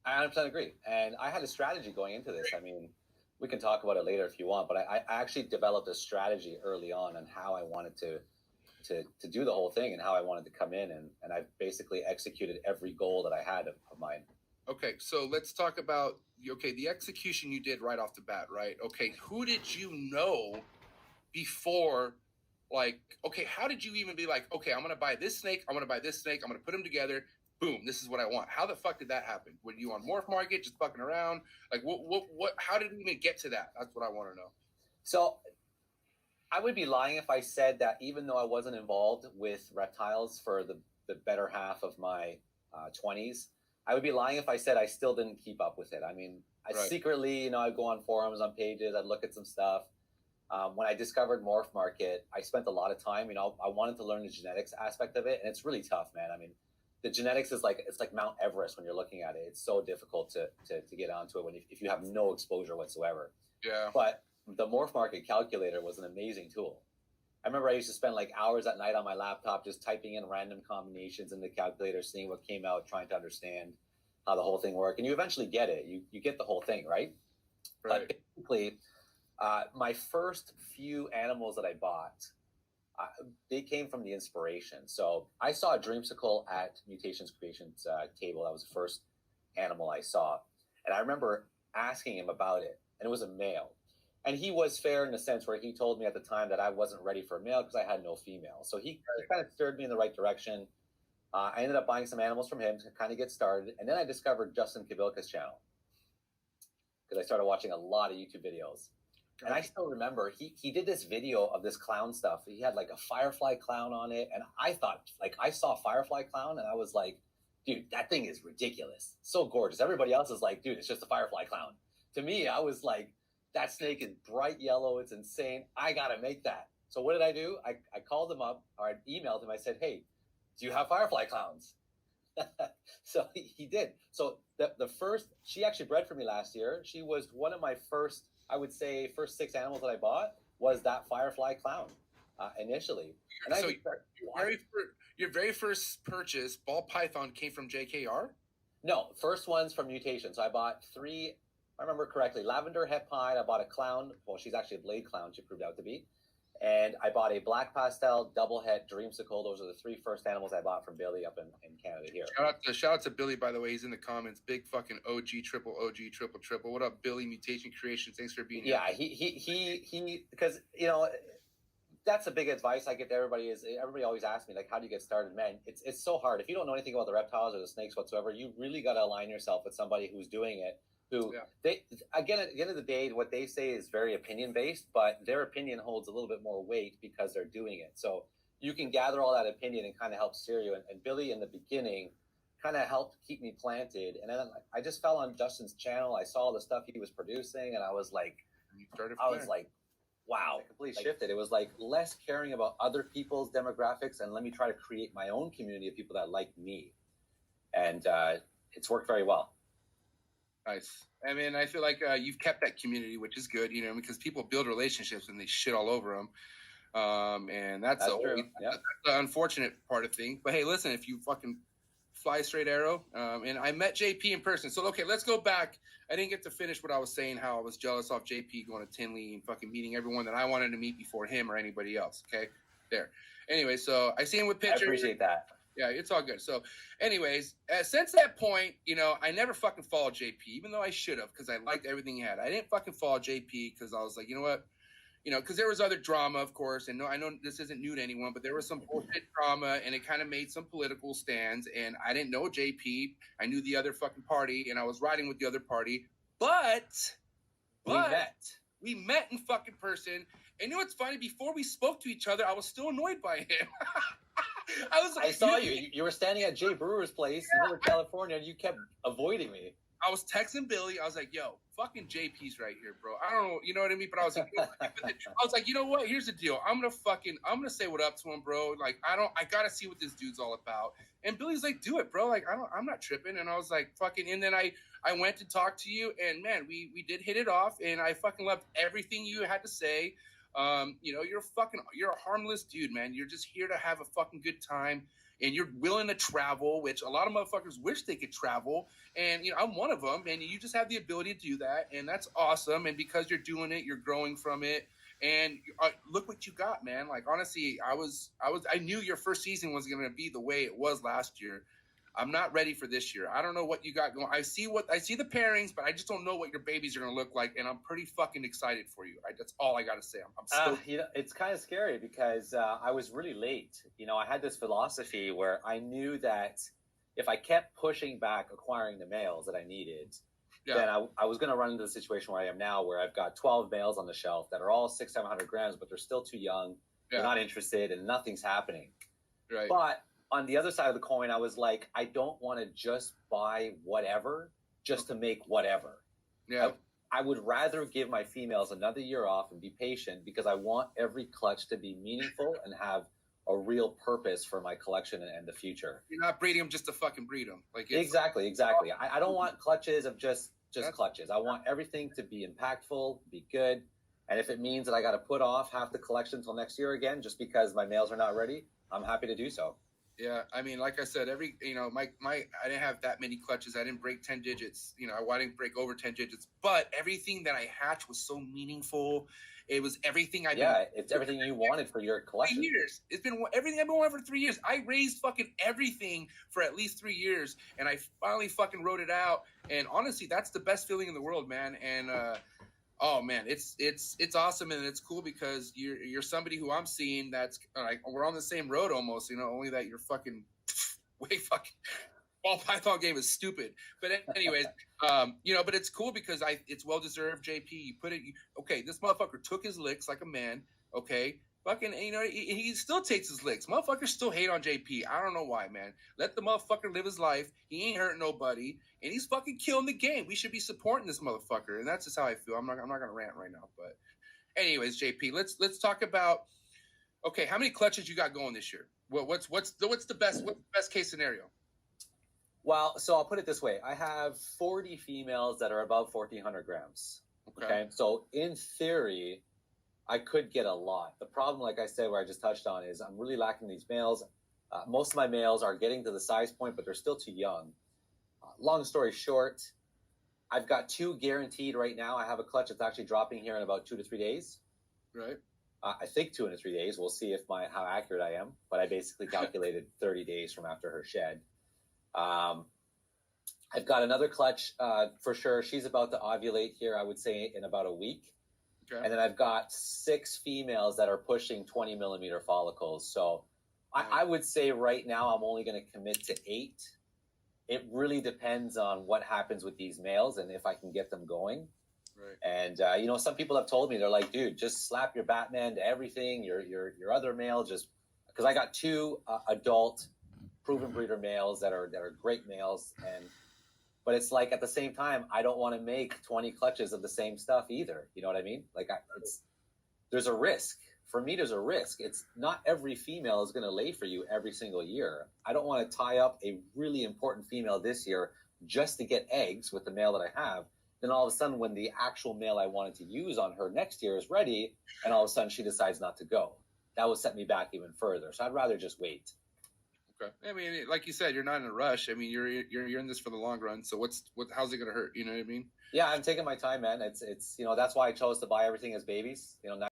I 100% agree. And I had a strategy going into this. I mean, we can talk about it later if you want, but I actually developed a strategy early on how I wanted to do the whole thing and how I wanted to come in. And I basically executed every goal that I had of mine. Okay, so let's talk about the execution you did right off the bat, right? Okay, who did you know before? Like, okay, how did you even be like, okay, I'm gonna buy this snake, I'm gonna buy this snake, I'm gonna put them together, boom, this is what I want. How the fuck did that happen? Were you on Morph Market just fucking around? Like, what? How did we even get to that? That's what I want to know. So I would be lying if I said that even though I wasn't involved with reptiles for the better half of my 20s, I would be lying if I said I still didn't keep up with it. I mean, I secretly, I'd go on forums, on pages, I'd look at some stuff. When I discovered Morph Market, I spent a lot of time. I wanted to learn the genetics aspect of it, and it's really tough, man. I mean, the genetics is like Mount Everest when you're looking at it. It's so difficult to get onto it if you have no exposure whatsoever. Yeah. But the Morph Market calculator was an amazing tool. I remember I used to spend like hours at night on my laptop just typing in random combinations in the calculator, seeing what came out, trying to understand how the whole thing worked. And you eventually get it. You get the whole thing, right? Right. But basically, my first few animals that I bought, they came from the inspiration. So I saw a dreamsicle at Mutations Creations table. That was the first animal I saw. And I remember asking him about it, and it was a male. And he was fair in the sense where he told me at the time that I wasn't ready for a male because I had no female. So he kind of steered me in the right direction. I ended up buying some animals from him to kind of get started. And then I discovered Justin Kabilka's channel because I started watching a lot of YouTube videos. And I still remember he did this video of this clown stuff. He had like a firefly clown on it. And I thought, like, I saw firefly clown and I was like, dude, that thing is ridiculous. So gorgeous. Everybody else is like, dude, it's just a firefly clown. To me, I was like, that snake is bright yellow. It's insane. I got to make that. So what did I do? I called him up or I emailed him. I said, hey, do you have firefly clowns? So he did. So the first, she actually bred for me last year. She was one of my first, I would say, first 6 animals that I bought was that firefly clown initially. And so your very first purchase, ball python, came from JKR? No, first one's from Mutation. So I bought 3, if I remember correctly, lavender het pied. I bought a clown. Well, she's actually a blade clown, she proved out to be. And I bought a black pastel, double het, dreamsicle. Those are the 3 first animals I bought from Billy up in Canada here. Shout out to Billy, by the way. He's in the comments. Big fucking OG, triple OG, triple triple. What up, Billy? Mutation Creations. Thanks for being here. Yeah, he because that's a big advice I get to everybody is everybody always asks me, like, how do you get started? Man, it's so hard. If you don't know anything about the reptiles or the snakes whatsoever, you really got to align yourself with somebody who's doing it. They again at the end of the day, what they say is very opinion based, but their opinion holds a little bit more weight because they're doing it. So you can gather all that opinion and kind of help steer you. And Billy in the beginning kind of helped keep me planted. And then I just fell on Justin's channel. I saw the stuff he was producing, and I was like, wow, it completely shifted. It was like less caring about other people's demographics and let me try to create my own community of people that like me. And it's worked very well. Nice. I mean, I feel like you've kept that community, which is good, because people build relationships and they shit all over them. And that's the unfortunate part of things. But hey, listen, if you fucking fly straight arrow, and I met JP in person. So, okay, let's go back. I didn't get to finish what I was saying, how I was jealous off JP going to Tinley and fucking meeting everyone that I wanted to meet before him or anybody else. Okay, there. Anyway, so I see him with pictures. I appreciate that. Yeah, it's all good. So, anyways, since that point, I never fucking followed JP, even though I should have, because I liked everything he had. I didn't fucking follow JP because I was like, you know what? Because there was other drama, of course, and I know this isn't new to anyone, but there was some bullshit drama, and it kind of made some political stands, and I didn't know JP. I knew the other fucking party, and I was riding with the other party, but we met in fucking person, and you know what's funny? Before we spoke to each other, I was still annoyed by him. I saw you. You were standing at Jay Brewer's place in Northern California, and you kept avoiding me. I was texting Billy. I was like, yo, fucking JP's right here, bro. I don't know, you know what I mean? But I was like, you know what? Here's the deal. I'm gonna say what up to him, bro. Like, I gotta see what this dude's all about. And Billy's like, do it, bro. Like, I'm not tripping. And I was like, fucking, and then I went to talk to you, and man, we did hit it off, and I fucking loved everything you had to say. You're a harmless dude, man. You're just here to have a fucking good time. and you're willing to travel, which a lot of motherfuckers wish they could travel. And, you know, I'm one of them, and you just have the ability to do that. And that's awesome. And because you're doing it, you're growing from it. And look what you got, man. Like, honestly, I knew your first season was going to be the way it was last year. I'm not ready for this year. I don't know what you got going. I see the pairings, but I just don't know what your babies are going to look like. And I'm pretty fucking excited for you. That's all I got to say. I'm stoked. You know, it's kind of scary because I was really late. You know, I had this philosophy where I knew that if I kept pushing back acquiring the males that I needed, then I was going to run into the situation where I am now, where I've got 12 males on the shelf that are all 600-700 grams, but they're still too young. They're not interested, and nothing's happening. Right. But on the other side of the coin, I was like, I don't want to just buy whatever just to make whatever. Yeah. I would rather give my females another year off and be patient because I want every clutch to be meaningful and have a real purpose for my collection and the future. You're not breeding them just to fucking breed them. Like exactly. I don't want clutches of just clutches. I want everything to be impactful, be good. And if it means that I got to put off half the collection until next year again, just because my males are not ready, I'm happy to do so. Yeah, I mean, like I said, I didn't have that many clutches. I didn't break 10 digits. You know, I didn't break over 10 digits. But everything that I hatched was so meaningful. It was everything it's everything you wanted for your collection. 3 years. It's been everything I've been wanting for 3 years. I raised fucking everything for at least 3 years, and I finally fucking wrote it out. And honestly, that's the best feeling in the world, man. And oh man, it's awesome, and it's cool because you're somebody who I'm seeing that's like we're on the same road almost, you know, only that you're fucking way fucking ball python game is stupid. But anyways, you know, but it's cool because it's well deserved. JP, you put it okay. This motherfucker took his licks like a man. Okay, fucking, you know, he still takes his licks. Motherfuckers still hate on JP. I don't know why, man. Let the motherfucker live his life. He ain't hurting nobody, and he's fucking killing the game. We should be supporting this motherfucker, and that's just how I feel. I'm not gonna rant right now, but anyways, JP, let's talk about okay. How many clutches you got going this year? What's the best case scenario? Well, so I'll put it this way. I have 40 females that are above 1,400 grams. Okay. So in theory, I could get a lot. The problem, like I said, where I just touched on, is I'm really lacking these males. Most of my males are getting to the size point, but they're still too young. Long story short, I've got 2 guaranteed right now. I have a clutch that's actually dropping here in about 2 to 3 days. Right. I think 2 to 3 days. We'll see how accurate I am. But I basically calculated 30 days from after her shed. I've got another clutch for sure. She's about to ovulate here, I would say, in about a week. Okay. And then I've got 6 females that are pushing 20 millimeter follicles. So I would say right now I'm only going to commit to 8. It really depends on what happens with these males and if I can get them going. Right. And you know, some people have told me, they're like, dude, just slap your Batman to everything. Your other male, just because I got 2 adult proven breeder males that are great males, but it's like at the same time I don't want to make 20 clutches of the same stuff either. You know what I mean? Like there's a risk. For me, there's a risk. It's not every female is going to lay for you every single year. I don't want to tie up a really important female this year just to get eggs with the male that I have. Then all of a sudden, when the actual male I wanted to use on her next year is ready, and all of a sudden she decides not to go, that will set me back even further. So I'd rather just wait. Okay. I mean, like you said, you're not in a rush. I mean, you're in this for the long run. So how's it going to hurt? You know what I mean? Yeah, I'm taking my time, man. It's you know, that's why I chose to buy everything as babies. You know,